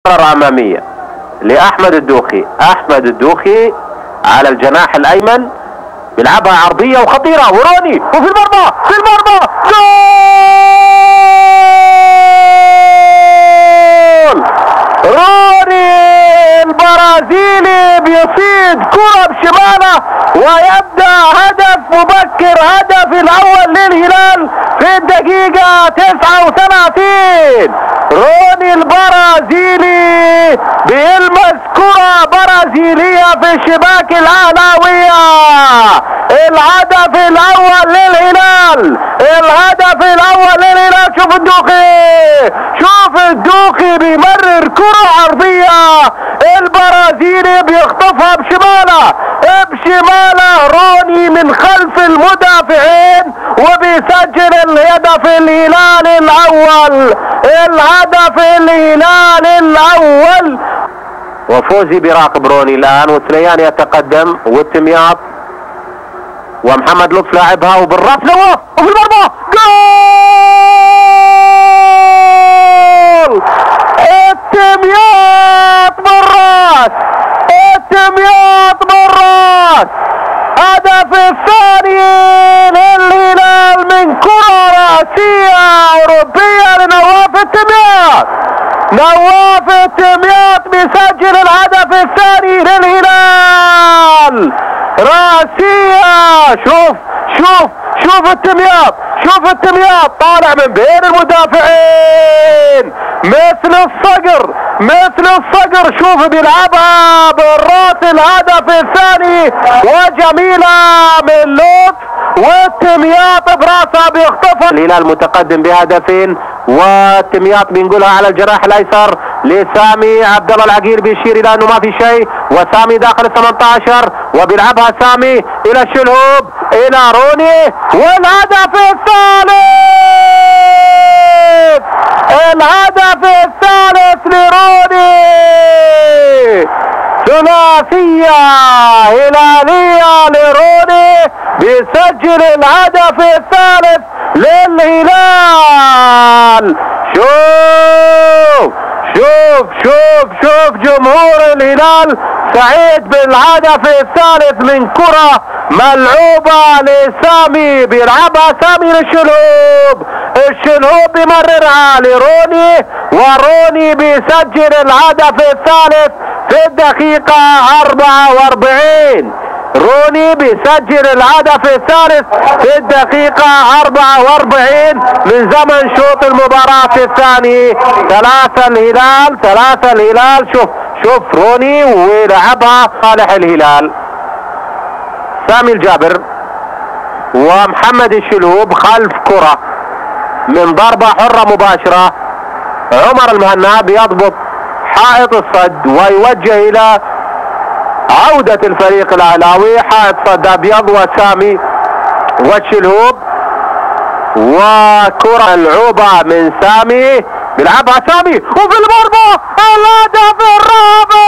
أمامية لأحمد الدوخي. أحمد الدوخي على الجناح الأيمن بيلعبها عرضية وخطيرة وروني وفي المرمى جول! روني البرازيلي بيصيد كرة بشماله ويبدأ هدف مبكر، هدف الأول للهلال في الدقيقة 39. روني البرازيلي بيلمس كرة برازيلية في الشباك الأهلاوية. الهدف الأول للهلال، الهدف الأول للهلال. شوف الدوخي، شوف الدوخي بيمرر كرة عرضية، البرازيلي بيخطفها بشماله روني من خلف المدافعين وبيسجل الهدف الهلال الأول، الهدف الهلال الأول. وفوزي بيراقب روني الآن وسليان يتقدم والتمياط ومحمد لطف لاعبها وبالراس نواف وفي المرمى جول! التمياط بالراس، التمياط بالراس. هدف الثاني للهلال من كرة رأسية أوروبية لنواف التمياط. نواف التمياط بيسجل الهدف الثاني للهلال، رأسية. شوف التمياط، شوف التمياط طالع من بين المدافعين مثل الصقر، شوف بيلعبها بالراس. الهدف الثاني وجميلة من لطف والتمياط براسها بيخطفها. الهلال متقدم بهدفين والتمياط بينقلها على الجناح الايسر لسامي. عبد الله العقيل بيشير الى انه ما في شيء وسامي داخل ال 18 وبيلعبها سامي الى الشلهوب الى روني والهدف الثالث، الهدف الثالث لروني. ثلاثية هلالية لروني بيسجل الهدف الثالث للهلال. شوف جمهور الهلال سعيد بالهدف الثالث من كرة ملعوبة لسامي، بيلعبها سامي للشلهوب، الشلهوب بيمررها لروني وروني بيسجل الهدف الثالث في الدقيقة 44. روني بيسجل الهدف الثالث في الدقيقة 44 من زمن شوط المباراة الثاني. 3 الهلال. شوف روني ويلعبها صالح الهلال. سامي الجابر ومحمد الشلهوب خلف كرة من ضربة حرة مباشرة. عمر المهنا بيضبط حائط الصد ويوجه الى عودة الفريق الاهلاوي. حائط صد ابيض وسامي والشلهوب وكرة ملعوبة من سامي بيلعبها سامي وفي المرمى الهدف الرابع.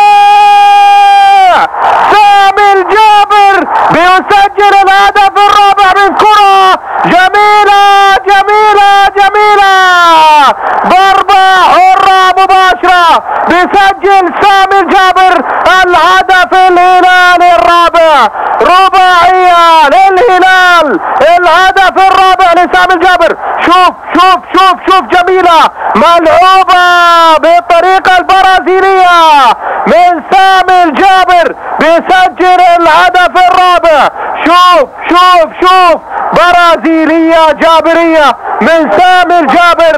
سامي الجابر بيسجل الهدف الرابع من كرة جميلة ضربة حرة مباشرة بيسجل سامي الجابر الهدف الهلالي الرابع. رباعية للهلال، الهدف الرابع لسامي الجابر. شوف جميلة ملعوبة بالطريقة البرازيلية من سامي الجابر بيسجل الهدف الرابع. شوف برازيلية جابرية من سامي الجابر.